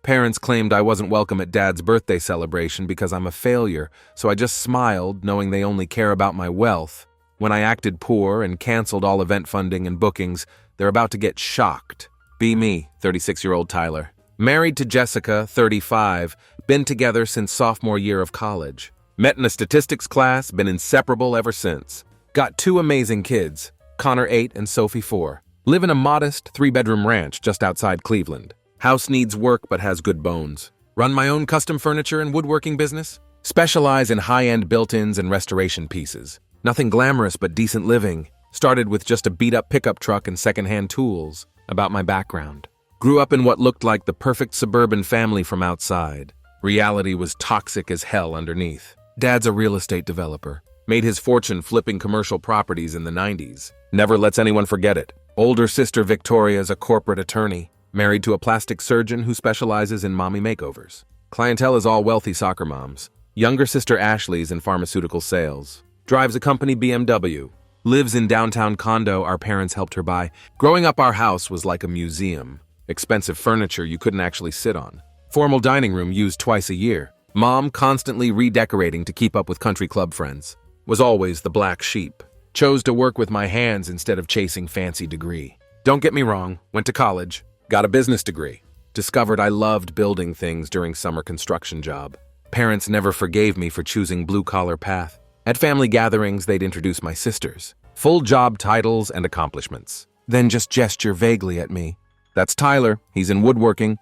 Parents claimed I wasn't welcome at Dad's birthday celebration because I'm a failure, so I just smiled, knowing they only care about my wealth. When I acted poor and canceled all event funding and bookings, they're about to get shocked. Be me, 36-year-old Tyler. Married to Jessica, 35, been together since sophomore year of college. Met in a statistics class, been inseparable ever since. Got 2 amazing kids, Connor 8 and Sophie 4. Live in a modest 3-bedroom ranch just outside Cleveland. House needs work but has good bones. Run my own custom furniture and woodworking business. Specialize in high-end built-ins and restoration pieces. Nothing glamorous but decent living. Started with just a beat-up pickup truck and second-hand tools. About my background. Grew up in what looked like the perfect suburban family from outside. Reality was toxic as hell underneath. Dad's a real estate developer. Made his fortune flipping commercial properties in the 90s. Never lets anyone forget it. Older sister Victoria is a corporate attorney. Married to a plastic surgeon who specializes in mommy makeovers. Clientele is all wealthy soccer moms. Younger sister Ashley's in pharmaceutical sales. Drives a company BMW. Lives in downtown condo our parents helped her buy. Growing up, our house was like a museum. Expensive furniture you couldn't actually sit on. Formal dining room used twice a year. Mom constantly redecorating to keep up with country club friends. Was always the black sheep. Chose to work with my hands instead of chasing fancy degree. Don't get me wrong, went to college. Got a business degree. Discovered I loved building things during summer construction job. Parents never forgave me for choosing blue-collar path. At family gatherings, they'd introduce my sisters. Full job titles and accomplishments. Then just gesture vaguely at me. That's Tyler, he's in woodworking.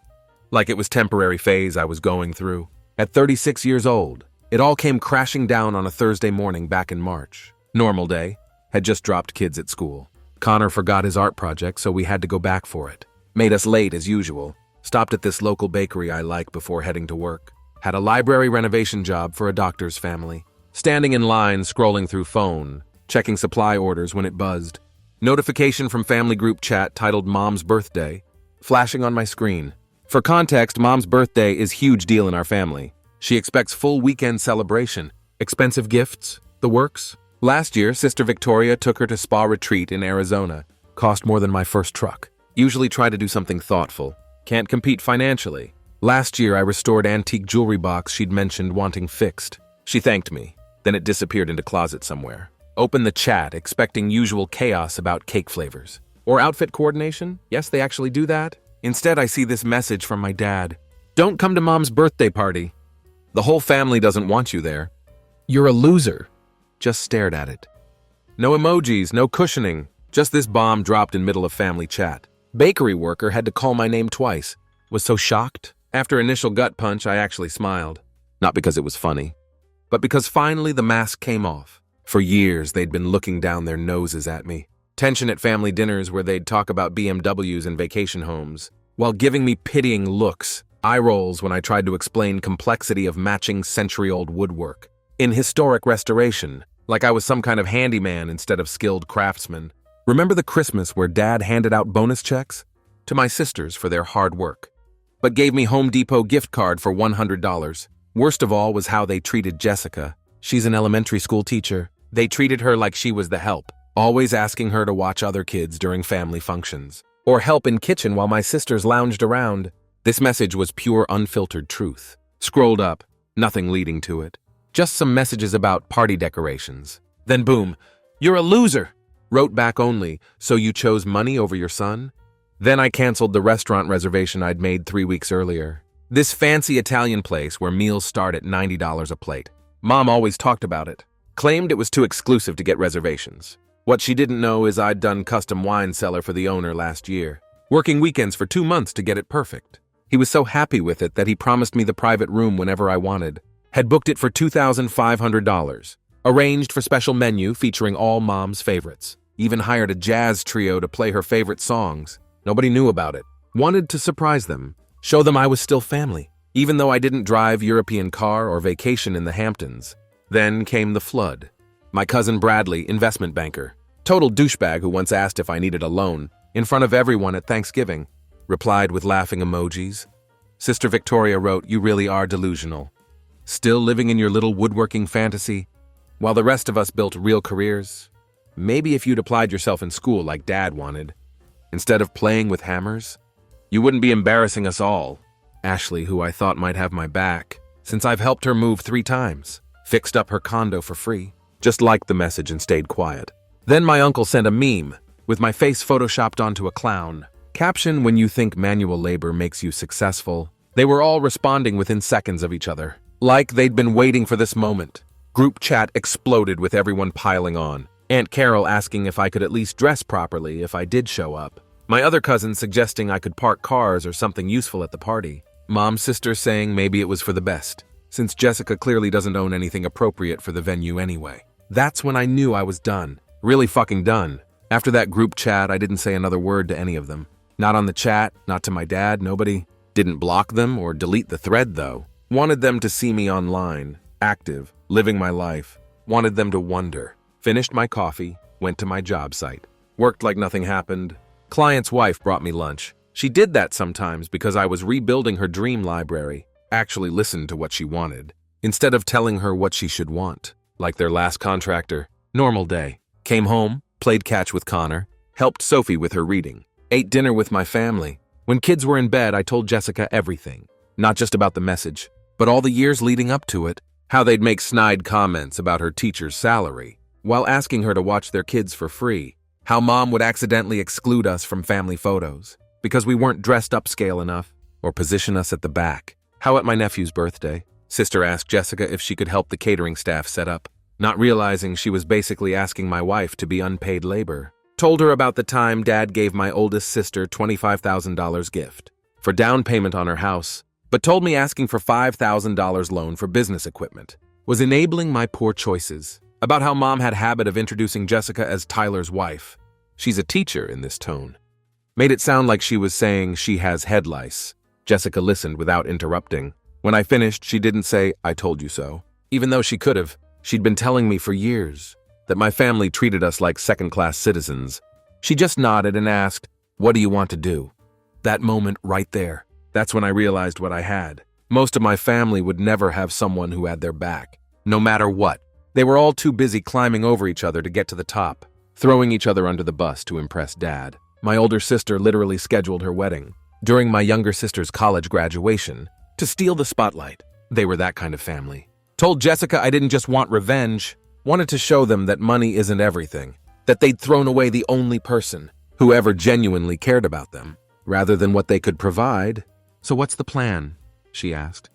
Like it was temporary phase I was going through. At 36 years old, it all came crashing down on a Thursday morning back in March. Normal day. Had just dropped kids at school. Connor forgot his art project, so we had to go back for it. Made us late as usual. Stopped at this local bakery I like before heading to work. Had a library renovation job for a doctor's family. Standing in line, scrolling through phone, checking supply orders when it buzzed. Notification from family group chat titled Mom's Birthday, flashing on my screen. For context, Mom's birthday is huge deal in our family. She expects full weekend celebration, expensive gifts, the works. Last year, Sister Victoria took her to spa retreat in Arizona. Cost more than my first truck. Usually try to do something thoughtful. Can't compete financially. Last year, I restored antique jewelry box she'd mentioned wanting fixed. She thanked me. Then it disappeared into closet somewhere. Opened the chat, expecting usual chaos about cake flavors. Or outfit coordination? Yes, they actually do that. Instead, I see this message from my dad. Don't come to Mom's birthday party. The whole family doesn't want you there. You're a loser. Just stared at it. No emojis, no cushioning. Just this bomb dropped in middle of family chat. Bakery worker had to call my name twice. Was so shocked. After initial gut punch, I actually smiled. Not because it was funny, but because finally the mask came off. For years, they'd been looking down their noses at me. Tension at family dinners where they'd talk about BMWs and vacation homes, while giving me pitying looks, eye rolls when I tried to explain complexity of matching century-old woodwork. In historic restoration, like I was some kind of handyman instead of skilled craftsman. Remember the Christmas where Dad handed out bonus checks? To my sisters for their hard work. But gave me Home Depot gift card for $100. Worst of all was how they treated Jessica. She's an elementary school teacher. They treated her like she was the help, always asking her to watch other kids during family functions. Or help in kitchen while my sisters lounged around. This message was pure unfiltered truth. Scrolled up, nothing leading to it. Just some messages about party decorations. Then boom, you're a loser! Wrote back only, so you chose money over your son? Then I canceled the restaurant reservation I'd made 3 weeks earlier. This fancy Italian place where meals start at $90 a plate. Mom always talked about it. Claimed it was too exclusive to get reservations. What she didn't know is I'd done custom wine cellar for the owner last year. Working weekends for 2 months to get it perfect. He was so happy with it that he promised me the private room whenever I wanted. Had booked it for $2,500. Arranged for special menu featuring all Mom's favorites. Even hired a jazz trio to play her favorite songs. Nobody knew about it. Wanted to surprise them. Show them I was still family. Even though I didn't drive European car or vacation in the Hamptons. Then came the flood. My cousin Bradley, investment banker. Total douchebag who once asked if I needed a loan. In front of everyone at Thanksgiving. Replied with laughing emojis. Sister Victoria wrote, "You really are delusional. Still living in your little woodworking fantasy? While the rest of us built real careers? Maybe if you'd applied yourself in school like Dad wanted, instead of playing with hammers, you wouldn't be embarrassing us all." Ashley, who I thought might have my back, since I've helped her move 3 times, fixed up her condo for free, just liked the message and stayed quiet. Then my uncle sent a meme, with my face photoshopped onto a clown. Caption, when you think manual labor makes you successful. They were all responding within seconds of each other, like they'd been waiting for this moment. Group chat exploded with everyone piling on. Aunt Carol asking if I could at least dress properly if I did show up. My other cousins suggesting I could park cars or something useful at the party. Mom's sister saying maybe it was for the best, since Jessica clearly doesn't own anything appropriate for the venue anyway. That's when I knew I was done. Really fucking done. After that group chat, I didn't say another word to any of them. Not on the chat, not to my dad, nobody. Didn't block them or delete the thread though. Wanted them to see me online, active, living my life. Wanted them to wonder. Finished my coffee, went to my job site. Worked like nothing happened. Client's wife brought me lunch. She did that sometimes because I was rebuilding her dream library. Actually listened to what she wanted, instead of telling her what she should want. Like their last contractor. Normal day. Came home, played catch with Connor, helped Sophie with her reading. Ate dinner with my family. When kids were in bed, I told Jessica everything. Not just about the message, but all the years leading up to it. How they'd make snide comments about her teacher's salary, while asking her to watch their kids for free. How mom would accidentally exclude us from family photos, because we weren't dressed upscale enough, or position us at the back. How at my nephew's birthday, sister asked Jessica if she could help the catering staff set up, not realizing she was basically asking my wife to be unpaid labor. Told her about the time Dad gave my oldest sister $25,000 gift for down payment on her house, but told me asking for $5,000 loan for business equipment was enabling my poor choices. About how mom had habit of introducing Jessica as Tyler's wife. She's a teacher in this tone. Made it sound like she was saying she has head lice. Jessica listened without interrupting. When I finished, she didn't say, "I told you so." Even though she could have, she'd been telling me for years that my family treated us like second-class citizens. She just nodded and asked, "What do you want to do?" That moment right there, that's when I realized what I had. Most of my family would never have someone who had their back, no matter what. They were all too busy climbing over each other to get to the top, throwing each other under the bus to impress Dad. My older sister literally scheduled her wedding during my younger sister's college graduation to steal the spotlight. They were that kind of family. Told Jessica I didn't just want revenge, wanted to show them that money isn't everything, that they'd thrown away the only person who ever genuinely cared about them, rather than what they could provide. "So what's the plan?" she asked.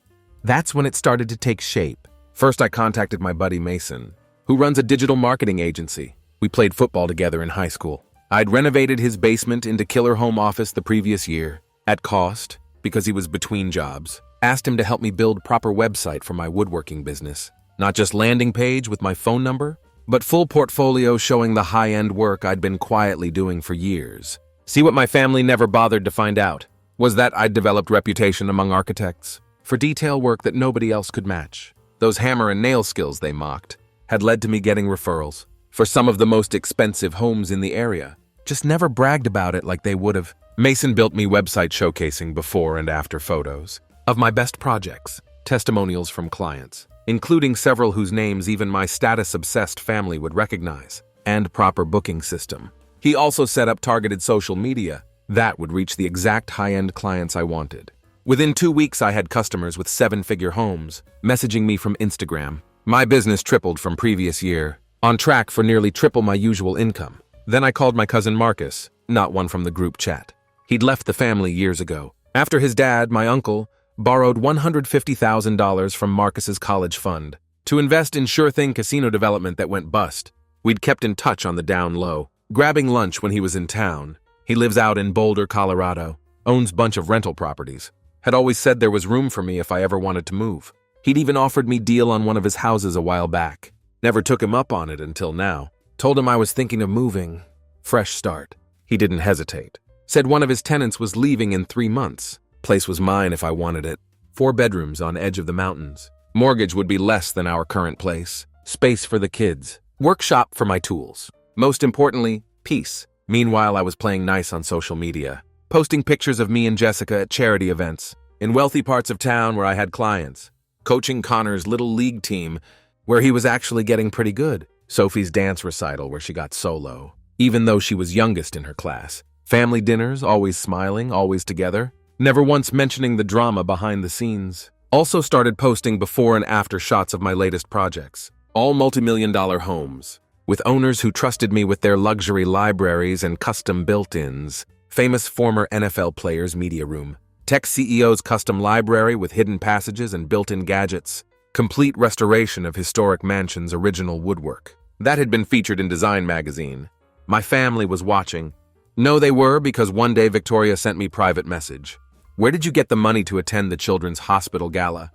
That's when it started to take shape. First, I contacted my buddy Mason, who runs a digital marketing agency. We played football together in high school. I'd renovated his basement into killer home office the previous year, at cost, because he was between jobs. Asked him to help me build proper website for my woodworking business. Not just landing page with my phone number, but full portfolio showing the high-end work I'd been quietly doing for years. See, what my family never bothered to find out was that I'd developed reputation among architects for detail work that nobody else could match. Those hammer and nail skills they mocked had led to me getting referrals for some of the most expensive homes in the area. Just never bragged about it like they would have. Mason built me website showcasing before and after photos of my best projects, testimonials from clients, including several whose names even my status-obsessed family would recognize, and proper booking system. He also set up targeted social media that would reach the exact high-end clients I wanted. Within 2 weeks, I had customers with 7-figure homes messaging me from Instagram. My business tripled from previous year, on track for nearly triple my usual income. Then I called my cousin Marcus, not one from the group chat. He'd left the family years ago. After his dad, my uncle, borrowed $150,000 from Marcus's college fund to invest in sure-thing casino development that went bust. We'd kept in touch on the down low, grabbing lunch when he was in town. He lives out in Boulder, Colorado, owns a bunch of rental properties. Had always said there was room for me if I ever wanted to move. He'd even offered me deal on one of his houses a while back. Never took him up on it until now. Told him I was thinking of moving. Fresh start. He didn't hesitate. Said one of his tenants was leaving in 3 months. Place was mine if I wanted it. 4 bedrooms on edge of the mountains. Mortgage would be less than our current place. Space for the kids. Workshop for my tools. Most importantly, peace. Meanwhile, I was playing nice on social media, posting pictures of me and Jessica at charity events, in wealthy parts of town where I had clients, coaching Connor's little league team, where he was actually getting pretty good, Sophie's dance recital where she got solo, even though she was youngest in her class, family dinners, always smiling, always together, never once mentioning the drama behind the scenes. Also started posting before and after shots of my latest projects, all multi-million-dollar homes, with owners who trusted me with their luxury libraries and custom built-ins, famous former NFL players' media room, tech CEO's custom library with hidden passages and built-in gadgets, complete restoration of historic mansion's original woodwork. That had been featured in Design magazine. My family was watching. No, they were, because one day Victoria sent me private message. Where did you get the money to attend the children's hospital gala?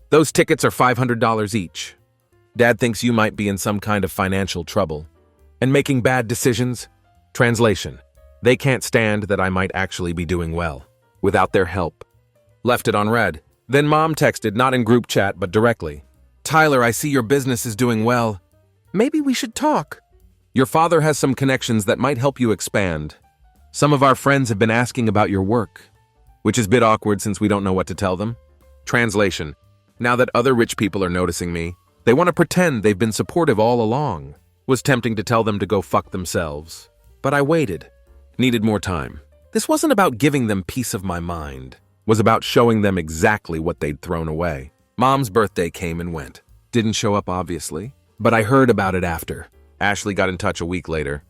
Those tickets are $500 each. Dad thinks you might be in some kind of financial trouble and making bad decisions. Translation: they can't stand that I might actually be doing well without their help. Left it on read. Then Mom texted, not in group chat but directly. Tyler, I see your business is doing well. Maybe we should talk. Your father has some connections that might help you expand. Some of our friends have been asking about your work, which is a bit awkward since we don't know what to tell them. Translation: now that other rich people are noticing me, they want to pretend they've been supportive all along. Was tempting to tell them to go fuck themselves, but I waited. Needed more time. This wasn't about giving them peace of my mind. It was about showing them exactly what they'd thrown away. Mom's birthday came and went. Didn't show up, obviously, but I heard about it after. Ashley got in touch a week later.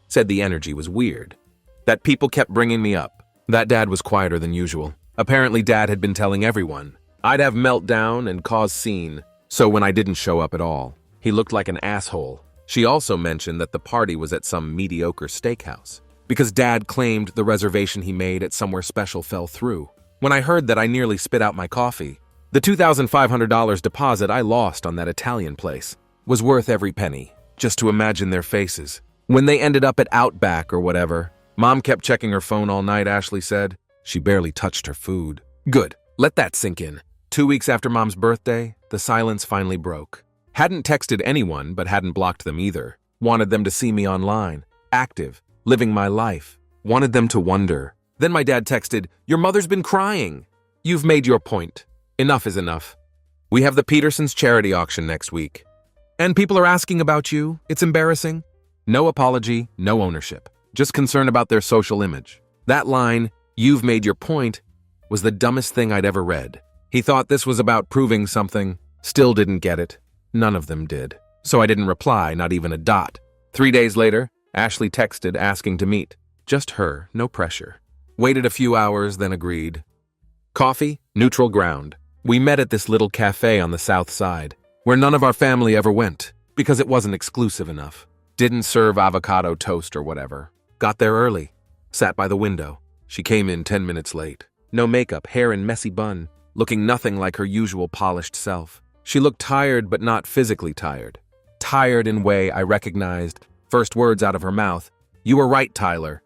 Said the energy was weird. That people kept bringing me up. That Dad was quieter than usual. Apparently Dad had been telling everyone I'd have meltdown and cause scene, so when I didn't show up at all, he looked like an asshole. She also mentioned that the party was at some mediocre steakhouse, because Dad claimed the reservation he made at somewhere special fell through. When I heard that, I nearly spit out my coffee. The $2,500 deposit I lost on that Italian place was worth every penny. Just to imagine their faces. When they ended up at Outback or whatever, Mom kept checking her phone all night, Ashley said. She barely touched her food. Good. Let that sink in. 2 weeks after Mom's birthday, the silence finally broke. Hadn't texted anyone, but hadn't blocked them either. Wanted them to see me online, active, living my life. Wanted them to wonder. Then my dad texted, "Your mother's been crying. You've made your point. Enough is enough. We have the Petersons charity auction next week. And people are asking about you. It's embarrassing. No apology, no ownership. Just concern about their social image." That line, "You've made your point," was the dumbest thing I'd ever read. He thought this was about proving something. Still didn't get it. None of them did. So I didn't reply, not even a dot. 3 days later, Ashley texted asking to meet. Just her, no pressure. Waited a few hours, then agreed. Coffee, neutral ground. We met at this little cafe on the south side, where none of our family ever went, because it wasn't exclusive enough. Didn't serve avocado toast or whatever. Got there early. Sat by the window. She came in 10 minutes late. No makeup, hair in messy bun, looking nothing like her usual polished self. She looked tired, but not physically tired. Tired in way I recognized. First words out of her mouth, "You were right, Tyler."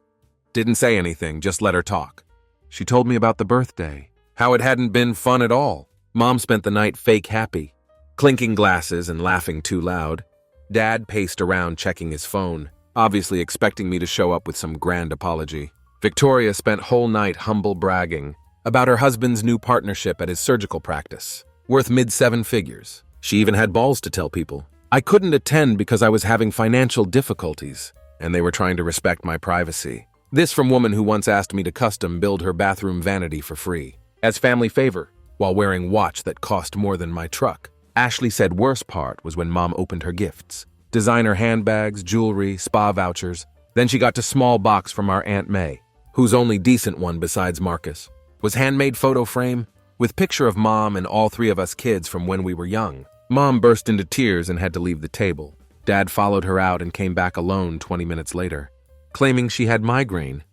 Didn't say anything, just let her talk. She told me about the birthday, how it hadn't been fun at all. Mom spent the night fake happy, clinking glasses and laughing too loud. Dad paced around checking his phone, obviously expecting me to show up with some grand apology. Victoria spent whole night humble bragging about her husband's new partnership at his surgical practice, worth mid-7 figures. She even had balls to tell people. I couldn't attend because I was having financial difficulties, and they were trying to respect my privacy. This from woman who once asked me to custom build her bathroom vanity for free, as family favor, while wearing watch that cost more than my truck. Ashley said worst part was when Mom opened her gifts. Designer handbags, jewelry, spa vouchers. Then she got to small box from our Aunt May, whose only decent one besides Marcus was handmade photo frame with picture of Mom and all 3 of us kids from when we were young. Mom burst into tears and had to leave the table. Dad followed her out and came back alone 20 minutes later, claiming she had migraine.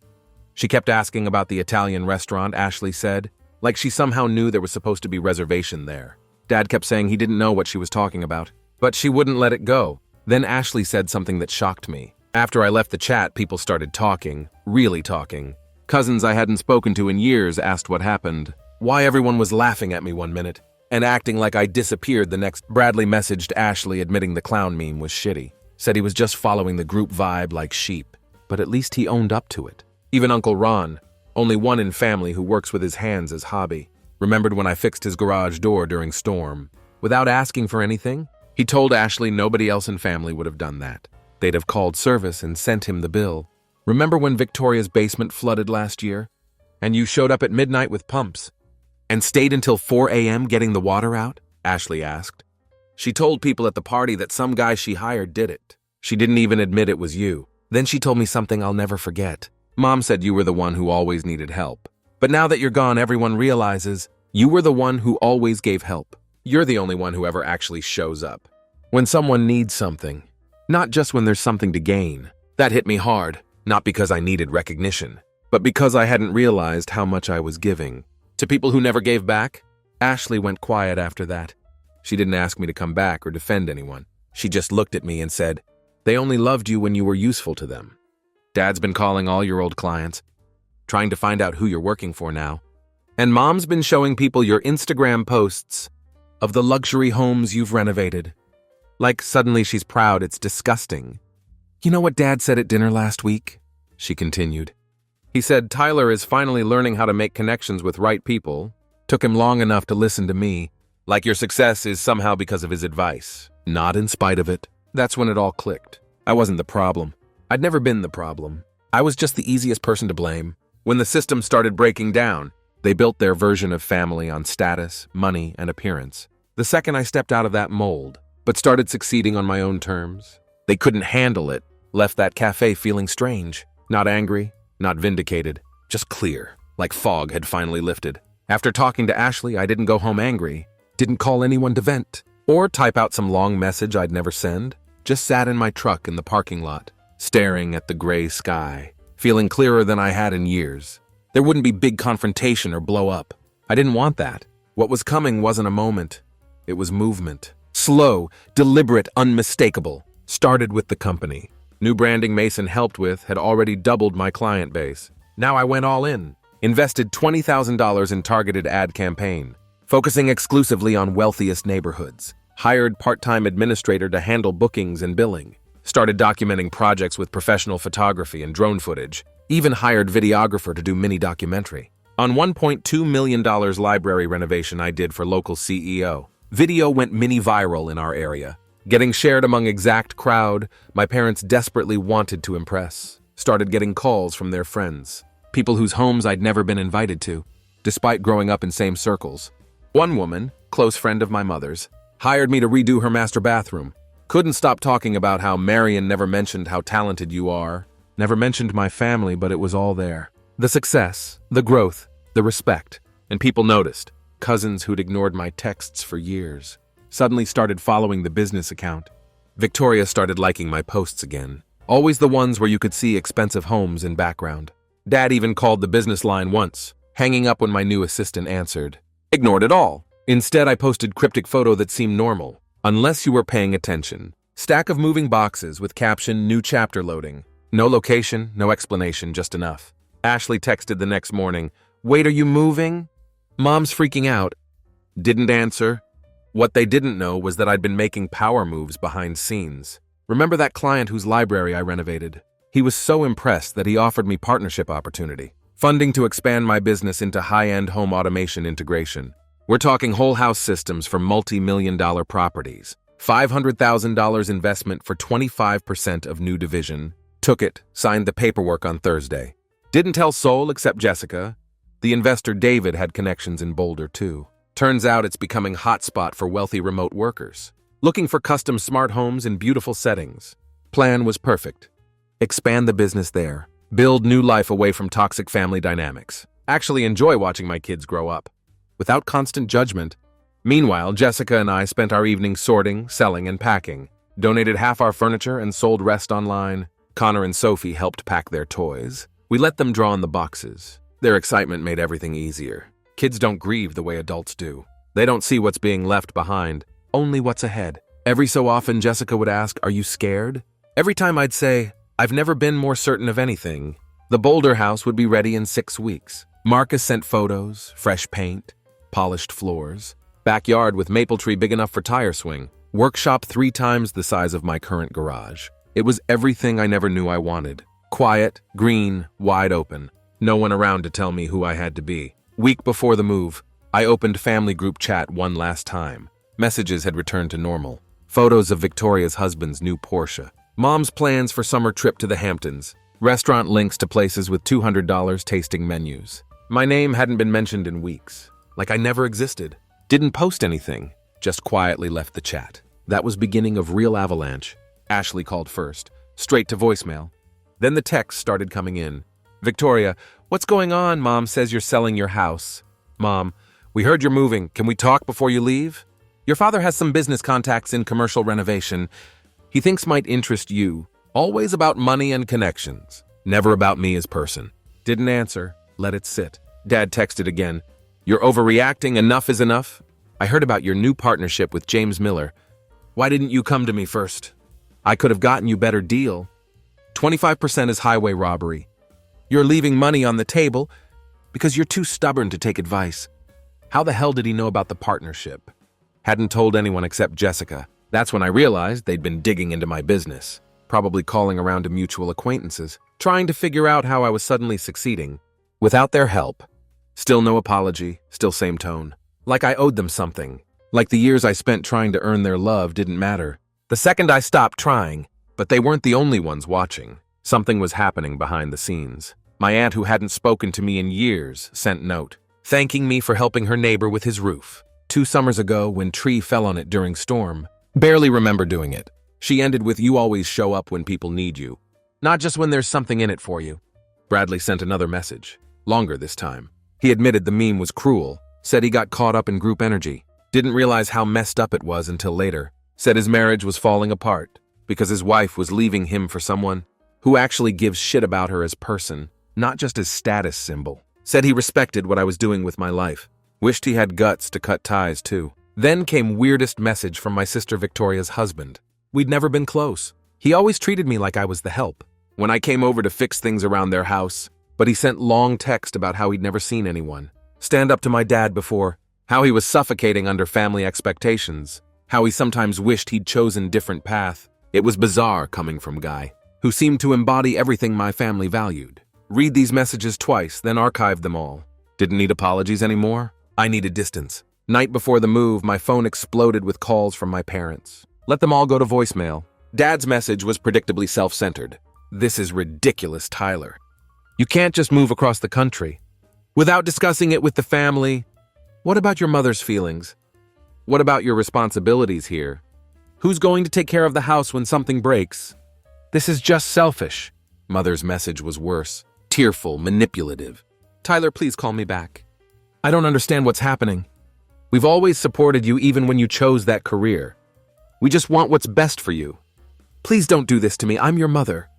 She kept asking about the Italian restaurant, Ashley said, like she somehow knew there was supposed to be reservation there. Dad kept saying he didn't know what she was talking about, but she wouldn't let it go. Then Ashley said something that shocked me. After I left the chat, people started talking, really talking. Cousins I hadn't spoken to in years asked what happened, why everyone was laughing at me one minute, and acting like I disappeared the next. Bradley messaged Ashley admitting the clown meme was shitty. Said he was just following the group vibe like sheep, but at least he owned up to it. Even Uncle Ron, only one in family who works with his hands as hobby, remembered when I fixed his garage door during storm. Without asking for anything, he told Ashley nobody else in family would have done that. They'd have called service and sent him the bill. Remember when Victoria's basement flooded last year? And you showed up at midnight with pumps. And stayed until 4 a.m. getting the water out? Ashley asked. She told people at the party that some guy she hired did it. She didn't even admit it was you. Then she told me something I'll never forget. Mom said you were the one who always needed help. But now that you're gone, everyone realizes you were the one who always gave help. You're the only one who ever actually shows up. When someone needs something, not just when there's something to gain. That hit me hard, not because I needed recognition, but because I hadn't realized how much I was giving. To people who never gave back, Ashley went quiet after that. She didn't ask me to come back or defend anyone. She just looked at me and said, "They only loved you when you were useful to them." Dad's been calling all your old clients, trying to find out who you're working for now. And Mom's been showing people your Instagram posts of the luxury homes you've renovated. Like suddenly she's proud. It's disgusting. You know what Dad said at dinner last week? She continued. He said Tyler is finally learning how to make connections with right people. Took him long enough to listen to me. Like your success is somehow because of his advice. Not in spite of it. That's when it all clicked. I wasn't the problem. I'd never been the problem. I was just the easiest person to blame. When the system started breaking down, they built their version of family on status, money, and appearance. The second I stepped out of that mold, but started succeeding on my own terms, they couldn't handle it, left that cafe feeling strange. Not angry, not vindicated, just clear, like fog had finally lifted. After talking to Ashley, I didn't go home angry, didn't call anyone to vent, or type out some long message I'd never send. Just sat in my truck in the parking lot, staring at the gray sky, feeling clearer than I had in years. There wouldn't be big confrontation or blow up. I didn't want that. What was coming wasn't a moment. It was movement. Slow, deliberate, unmistakable. Started with the company. New branding Mason helped with had already doubled my client base. Now I went all in. Invested $20,000 in targeted ad campaign, focusing exclusively on wealthiest neighborhoods. Hired part-time administrator to handle bookings and billing. Started documenting projects with professional photography and drone footage. Even hired videographer to do mini documentary. On $1.2 million library renovation I did for local CEO. Video went mini viral in our area. Getting shared among exact crowd my parents desperately wanted to impress. Started getting calls from their friends. People whose homes I'd never been invited to, despite growing up in same circles. One woman, close friend of my mother's, hired me to redo her master bathroom. Couldn't stop talking about how Marion never mentioned how talented you are. Never mentioned my family, but it was all there. The success, the growth, the respect. And people noticed. Cousins who'd ignored my texts for years suddenly started following the business account. Victoria started liking my posts again. Always the ones where you could see expensive homes in background. Dad even called the business line once, hanging up when my new assistant answered. Ignored it all. Instead, I posted cryptic photo that seemed normal, unless you were paying attention. Stack of moving boxes with caption, "New chapter loading." No location, no explanation, just enough. Ashley texted the next morning, "Wait, are you moving?" Mom's freaking out. Didn't answer. What they didn't know was that I'd been making power moves behind scenes. Remember that client whose library I renovated? He was so impressed that he offered me partnership opportunity. Funding to expand my business into high-end home automation integration. We're talking whole house systems for multi-million-dollar properties. $500,000 investment for 25% of new division. Took it, signed the paperwork on Thursday. Didn't tell Soul except Jessica. The investor David had connections in Boulder too. Turns out it's becoming hotspot for wealthy remote workers. Looking for custom smart homes in beautiful settings. Plan was perfect. Expand the business there. Build new life away from toxic family dynamics. Actually enjoy watching my kids grow up. Without constant judgment. Meanwhile, Jessica and I spent our evenings sorting, selling, and packing. Donated half our furniture and sold rest online. Connor and Sophie helped pack their toys. We let them draw on the boxes. Their excitement made everything easier. Kids don't grieve the way adults do. They don't see what's being left behind, only what's ahead. Every so often, Jessica would ask, "Are you scared?" Every time I'd say, "I've never been more certain of anything." The Boulder house would be ready in 6 weeks. Marcus sent photos, fresh paint, polished floors, backyard with maple tree big enough for tire swing, workshop 3 times the size of my current garage. It was everything I never knew I wanted. Quiet, green, wide open. No one around to tell me who I had to be. Week before the move, I opened family group chat one last time. Messages had returned to normal. Photos of Victoria's husband's new Porsche. Mom's plans for summer trip to the Hamptons. Restaurant links to places with $200 tasting menus. My name hadn't been mentioned in weeks, like I never existed. Didn't post anything, just quietly left the chat. That was beginning of real avalanche. Ashley called first, straight to voicemail. Then the texts started coming in. Victoria, what's going on? Mom says you're selling your house. Mom, we heard you're moving. Can we talk before you leave? Your father has some business contacts in commercial renovation. He thinks might interest you. Always about money and connections. Never about me as person. Didn't answer. Let it sit. Dad texted again. You're overreacting. Enough is enough. I heard about your new partnership with James Miller. Why didn't you come to me first? I could have gotten you better deal. 25% is highway robbery. You're leaving money on the table because you're too stubborn to take advice. How the hell did he know about the partnership? Hadn't told anyone except Jessica. That's when I realized they'd been digging into my business, probably calling around to mutual acquaintances, trying to figure out how I was suddenly succeeding. Without their help. Still no apology, still same tone. Like I owed them something. Like the years I spent trying to earn their love didn't matter. The second I stopped trying, but they weren't the only ones watching. Something was happening behind the scenes. My aunt, who hadn't spoken to me in years, sent note, thanking me for helping her neighbor with his roof. 2 summers ago, when tree fell on it during storm. Barely remember doing it. She ended with, you always show up when people need you. Not just when there's something in it for you. Bradley sent another message. Longer this time. He admitted the meme was cruel. Said he got caught up in group energy. Didn't realize how messed up it was until later. Said his marriage was falling apart because his wife was leaving him for someone who actually gives shit about her as person, not just as status symbol. Said he respected what I was doing with my life. Wished he had guts to cut ties too. Then came weirdest message from my sister Victoria's husband. We'd never been close. He always treated me like I was the help when I came over to fix things around their house, but he sent long text about how he'd never seen anyone stand up to my dad before, how he was suffocating under family expectations, how he sometimes wished he'd chosen different path. It was bizarre coming from Guy, who seemed to embody everything my family valued. Read these messages twice, then archived them all. Didn't need apologies anymore. I needed distance. Night before the move, my phone exploded with calls from my parents. Let them all go to voicemail. Dad's message was predictably self-centered. This is ridiculous, Tyler. You can't just move across the country without discussing it with the family. What about your mother's feelings? What about your responsibilities here? Who's going to take care of the house when something breaks? This is just selfish. Mother's message was worse, tearful, manipulative. Tyler, please call me back. I don't understand what's happening. We've always supported you even when you chose that career. We just want what's best for you. Please don't do this to me. I'm your mother.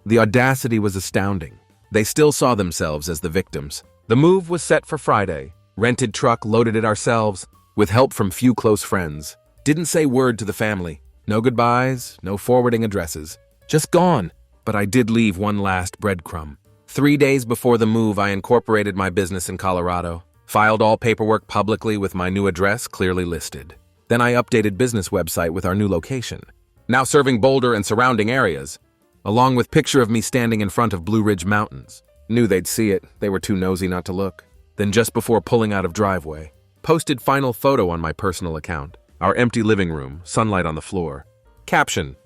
The audacity was astounding. They still saw themselves as the victims. The move was set for Friday. Rented truck, loaded it ourselves, with help from few close friends. Didn't say word to the family. No goodbyes, no forwarding addresses. Just gone. But I did leave one last breadcrumb. 3 days before the move, I incorporated my business in Colorado. Filed all paperwork publicly with my new address clearly listed. Then I updated business website with our new location. Now serving Boulder and surrounding areas, along with picture of me standing in front of Blue Ridge Mountains. Knew they'd see it. They were too nosy not to look. Then just before pulling out of driveway, posted final photo on my personal account. Our empty living room, sunlight on the floor. Caption: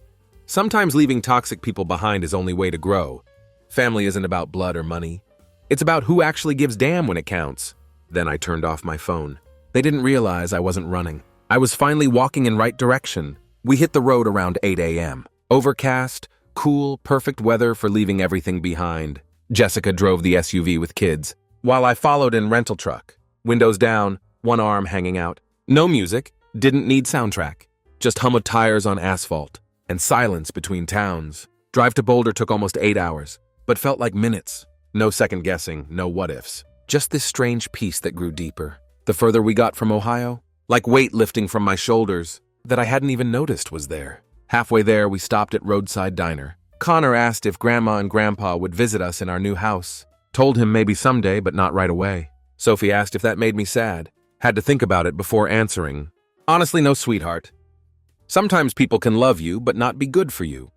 sometimes leaving toxic people behind is only way to grow. Family isn't about blood or money. It's about who actually gives damn when it counts. Then I turned off my phone. They didn't realize I wasn't running. I was finally walking in right direction. We hit the road around 8 a.m. Overcast, cool, perfect weather for leaving everything behind. Jessica drove the SUV with kids, while I followed in rental truck. Windows down, one arm hanging out. No music, didn't need soundtrack. Just hum of tires on asphalt, and silence between towns. Drive to Boulder took almost 8 hours, but felt like minutes. No second guessing, no what-ifs. Just this strange peace that grew deeper. The further we got from Ohio, like weight lifting from my shoulders that I hadn't even noticed was there. Halfway there, we stopped at Roadside Diner. Connor asked if Grandma and Grandpa would visit us in our new house. Told him maybe someday, but not right away. Sophie asked if that made me sad. Had to think about it before answering. Honestly, no, sweetheart. Sometimes people can love you, but not be good for you.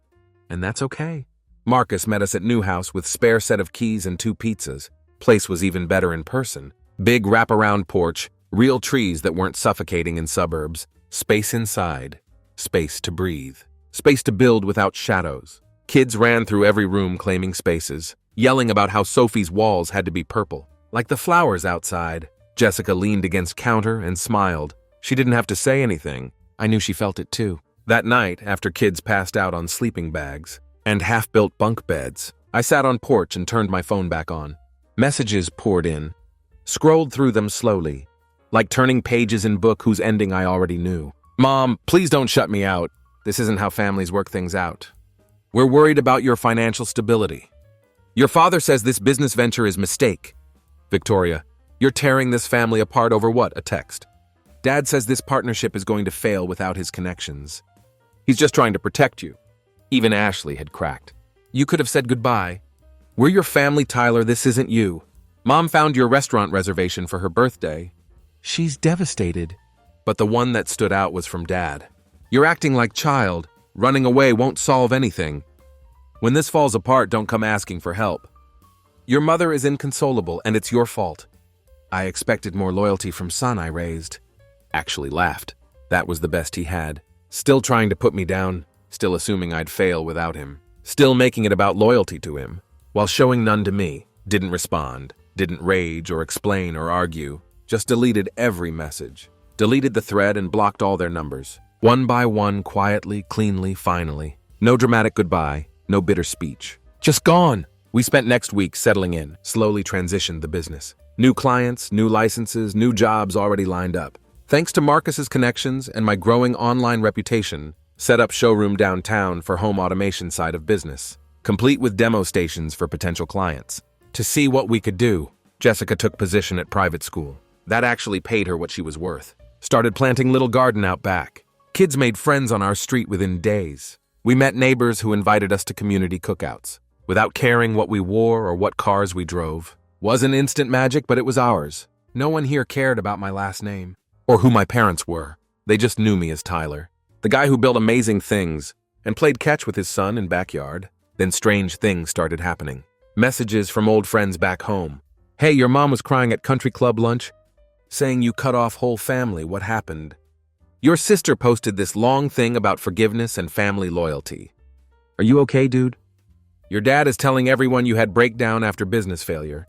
And that's okay. Marcus met us at New House with spare set of keys and 2 pizzas. Place was even better in person. Big wraparound porch, real trees that weren't suffocating in suburbs. Space inside. Space to breathe. Space to build without shadows. Kids ran through every room claiming spaces, yelling about how Sophie's walls had to be purple. Like the flowers outside. Jessica leaned against counter and smiled. She didn't have to say anything. I knew she felt it too. That night, after kids passed out on sleeping bags and half-built bunk beds, I sat on porch and turned my phone back on. Messages poured in. Scrolled through them slowly, like turning pages in book whose ending I already knew. Mom, please don't shut me out. This isn't how families work things out. We're worried about your financial stability. Your father says this business venture is a mistake. Victoria, you're tearing this family apart over what? A text. Dad says this partnership is going to fail without his connections. He's just trying to protect you. Even Ashley had cracked. You could have said goodbye. We're your family, Tyler. This isn't you. Mom found your restaurant reservation for her birthday. She's devastated. But the one that stood out was from Dad. You're acting like child. Running away won't solve anything. When this falls apart, don't come asking for help. Your mother is inconsolable, and it's your fault. I expected more loyalty from son I raised. Actually laughed. That was the best he had. Still trying to put me down, still assuming I'd fail without him. Still making it about loyalty to him, while showing none to me. Didn't respond, didn't rage or explain or argue, just deleted every message. Deleted the thread and blocked all their numbers. One by one, quietly, cleanly, finally. No dramatic goodbye, no bitter speech. Just gone. We spent next week settling in, slowly transitioned the business. New clients, new licenses, new jobs already lined up. Thanks to Marcus's connections and my growing online reputation, set up showroom downtown for home automation side of business, complete with demo stations for potential clients. To see what we could do, Jessica took position at private school. That actually paid her what she was worth. Started planting little garden out back. Kids made friends on our street within days. We met neighbors who invited us to community cookouts, without caring what we wore or what cars we drove. Wasn't instant magic, but it was ours. No one here cared about my last name, or who my parents were. They just knew me as Tyler, the guy who built amazing things and played catch with his son in backyard. Then strange things started happening. Messages from old friends back home. Hey, your mom was crying at country club lunch, saying you cut off whole family. What happened? Your sister posted this long thing about forgiveness and family loyalty. Are you okay, dude? Your dad is telling everyone you had breakdown after business failure.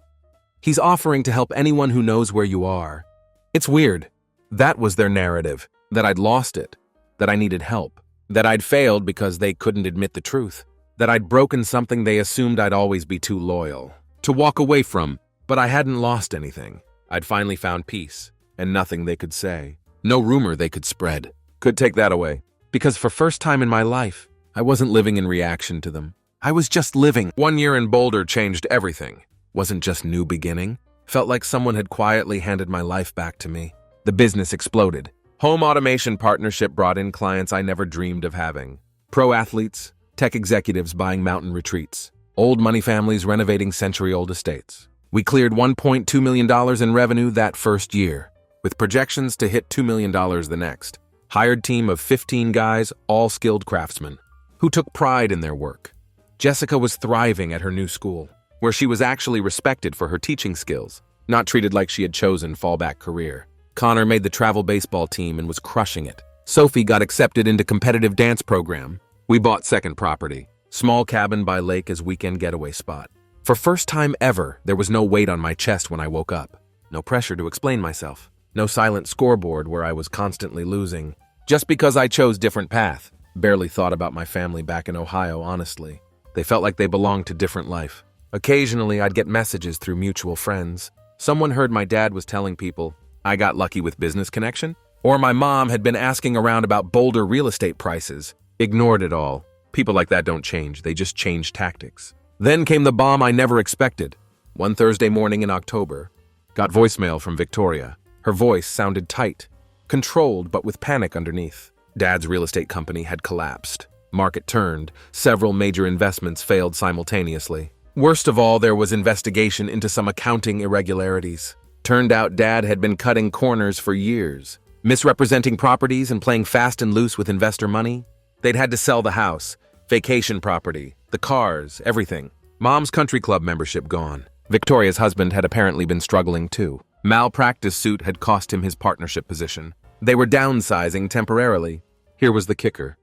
He's offering to help anyone who knows where you are. It's weird. That was their narrative, that I'd lost it, that I needed help, that I'd failed because they couldn't admit the truth, that I'd broken something they assumed I'd always be too loyal to walk away from, but I hadn't lost anything. I'd finally found peace, and nothing they could say, no rumor they could spread, could take that away. Because for first time in my life, I wasn't living in reaction to them. I was just living. 1 year in Boulder changed everything. Wasn't just new beginning. Felt like someone had quietly handed my life back to me. The business exploded. Home automation partnership brought in clients I never dreamed of having. Pro athletes, tech executives buying mountain retreats, old money families renovating century-old estates. We cleared $1.2 million in revenue that first year, with projections to hit $2 million the next. Hired team of 15 guys, all skilled craftsmen, who took pride in their work. Jessica was thriving at her new school, where she was actually respected for her teaching skills, not treated like she had chosen fallback career. Connor made the travel baseball team and was crushing it. Sophie got accepted into competitive dance program. We bought second property, small cabin by lake as weekend getaway spot. For first time ever, there was no weight on my chest when I woke up. No pressure to explain myself. No silent scoreboard where I was constantly losing. Just because I chose different path. Barely thought about my family back in Ohio, honestly. They felt like they belonged to different life. Occasionally, I'd get messages through mutual friends. Someone heard my dad was telling people I got lucky with business connection, or my mom had been asking around about Boulder real estate prices. Ignored it all. People like that don't change, they just change tactics. Then came the bomb I never expected. One Thursday morning in October, got voicemail from Victoria. Her voice sounded tight, controlled but with panic underneath. Dad's real estate company had collapsed. Market turned. Several major investments failed simultaneously. Worst of all, there was investigation into some accounting irregularities. Turned out Dad had been cutting corners for years, misrepresenting properties and playing fast and loose with investor money. They'd had to sell the house, vacation property, the cars, everything. Mom's country club membership gone. Victoria's husband had apparently been struggling too. Malpractice suit had cost him his partnership position. They were downsizing temporarily. Here was the kicker.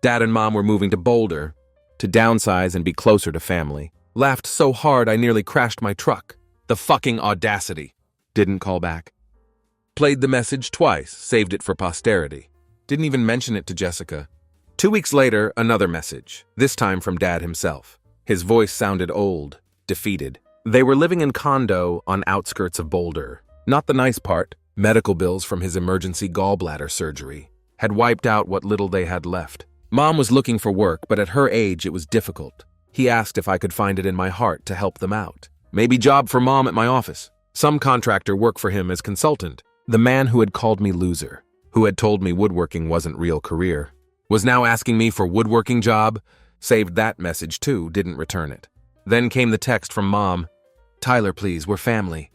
Dad and Mom were moving to Boulder to downsize and be closer to family. Laughed so hard I nearly crashed my truck. The fucking audacity. Didn't call back. Played the message twice, saved it for posterity. Didn't even mention it to Jessica. 2 weeks later, another message, this time from Dad himself. His voice sounded old, defeated. They were living in condo on outskirts of Boulder. Not the nice part. Medical bills from his emergency gallbladder surgery had wiped out what little they had left. Mom was looking for work, but at her age it was difficult. He asked if I could find it in my heart to help them out. Maybe job for Mom at my office. Some contractor work for him as consultant. The man who had called me loser, who had told me woodworking wasn't real career, was now asking me for woodworking job. Saved that message too, didn't return it. Then came the text from Mom. Tyler, please, we're family.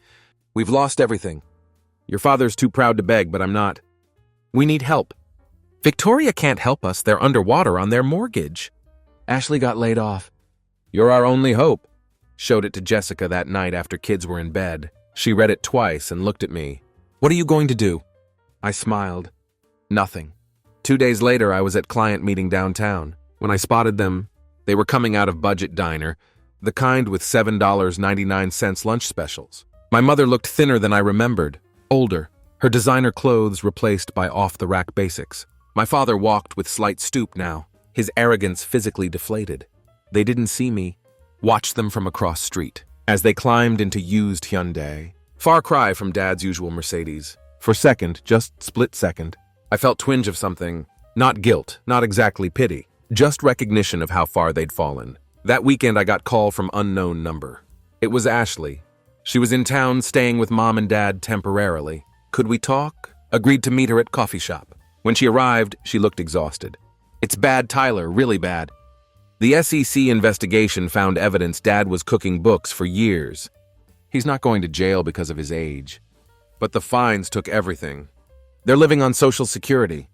We've lost everything. Your father's too proud to beg, but I'm not. We need help. Victoria can't help us. They're underwater on their mortgage. Ashley got laid off. You're our only hope. Showed it to Jessica that night after kids were in bed. She read it twice and looked at me. What are you going to do? I smiled. Nothing. 2 days later, I was at client meeting downtown. When I spotted them, they were coming out of budget diner, the kind with $7.99 lunch specials. My mother looked thinner than I remembered, older, her designer clothes replaced by off-the-rack basics. My father walked with slight stoop now, his arrogance physically deflated. They didn't see me. Watched them from across street as they climbed into used Hyundai. Far cry from Dad's usual Mercedes. For second, just split second, I felt twinge of something. Not guilt, not exactly pity, just recognition of how far they'd fallen. That weekend I got call from unknown number. It was Ashley. She was in town staying with Mom and Dad temporarily. Could we talk? Agreed to meet her at coffee shop. When she arrived, she looked exhausted. It's bad, Tyler, really bad. The SEC investigation found evidence Dad was cooking books for years. He's not going to jail because of his age. But the fines took everything. They're living on Social Security.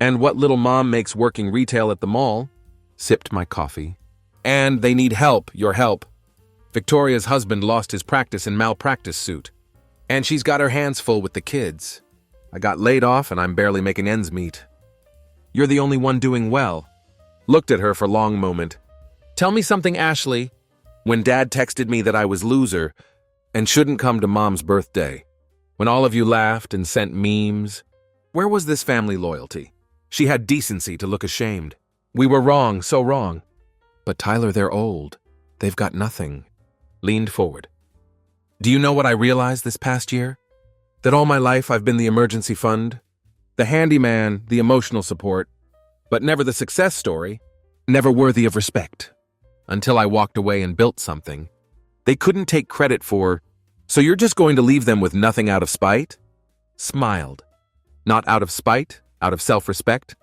And what little Mom makes working retail at the mall. Sipped my coffee. And they need help, your help. Victoria's husband lost his practice in malpractice suit. And she's got her hands full with the kids. I got laid off and I'm barely making ends meet. You're the only one doing well. Looked at her for a long moment. Tell me something, Ashley. When Dad texted me that I was loser and shouldn't come to Mom's birthday. When all of you laughed and sent memes. Where was this family loyalty? She had decency to look ashamed. We were wrong, so wrong. But Tyler, they're old. They've got nothing. Leaned forward. Do you know what I realized this past year? That all my life I've been the emergency fund, the handyman, the emotional support, but never the success story, never worthy of respect. Until I walked away and built something they couldn't take credit for. So you're just going to leave them with nothing out of spite? Smiled. Not out of spite, out of self-respect.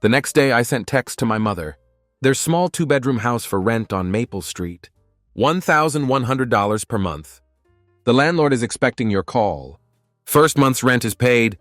The next day I sent text to my mother. Their small 2-bedroom house for rent on Maple Street. $1,100 per month. The landlord is expecting your call. First month's rent is paid.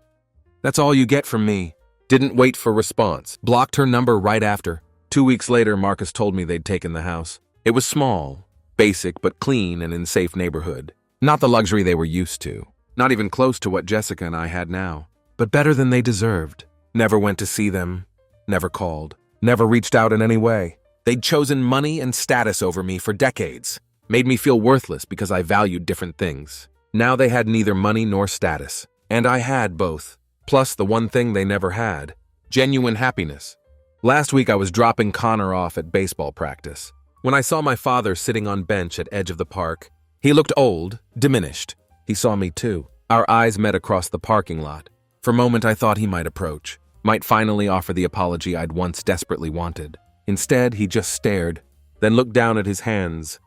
That's all you get from me. Didn't wait for response. Blocked her number right after. 2 weeks later, Marcus told me they'd taken the house. It was small, basic, but clean and in safe neighborhood. Not the luxury they were used to. Not even close to what Jessica and I had now. But better than they deserved. Never went to see them. Never called. Never reached out in any way. They'd chosen money and status over me for decades. Made me feel worthless because I valued different things. Now they had neither money nor status. And I had both. Plus the one thing they never had. Genuine happiness. Last week I was dropping Connor off at baseball practice. When I saw my father sitting on bench at edge of the park, he looked old, diminished. He saw me too. Our eyes met across the parking lot. For a moment I thought he might approach. Might finally offer the apology I'd once desperately wanted. Instead, he just stared, then looked down at his hands.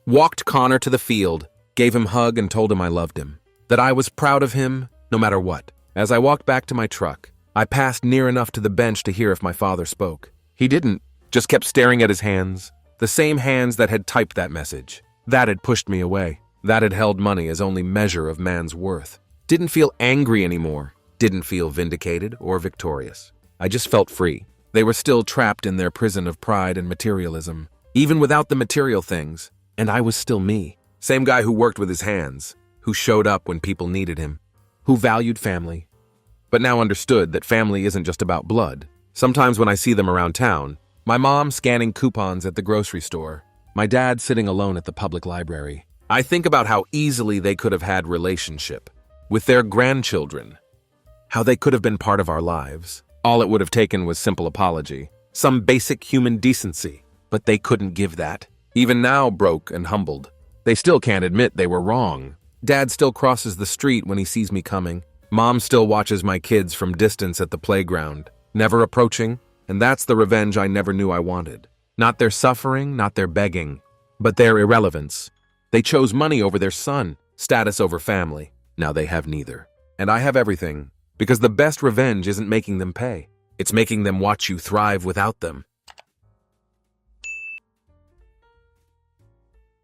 Walked Connor to the field, gave him a hug and told him I loved him. That I was proud of him, no matter what. As I walked back to my truck, I passed near enough to the bench to hear if my father spoke. He didn't, just kept staring at his hands. The same hands that had typed that message. That had pushed me away. That had held money as only measure of man's worth. Didn't feel angry anymore. Didn't feel vindicated or victorious. I just felt free. They were still trapped in their prison of pride and materialism, even without the material things. And I was still me. Same guy who worked with his hands, who showed up when people needed him, who valued family. But now understood that family isn't just about blood. Sometimes when I see them around town, my mom scanning coupons at the grocery store, my dad sitting alone at the public library, I think about how easily they could have had relationship with their grandchildren, how they could have been part of our lives. All it would have taken was simple apology, some basic human decency, but they couldn't give that. Even now, broke and humbled, they still can't admit they were wrong. Dad still crosses the street when he sees me coming. Mom still watches my kids from distance at the playground, never approaching, and that's the revenge I never knew I wanted. Not their suffering, not their begging, but their irrelevance. They chose money over their son, status over family. Now they have neither. And I have everything, because the best revenge isn't making them pay. It's making them watch you thrive without them.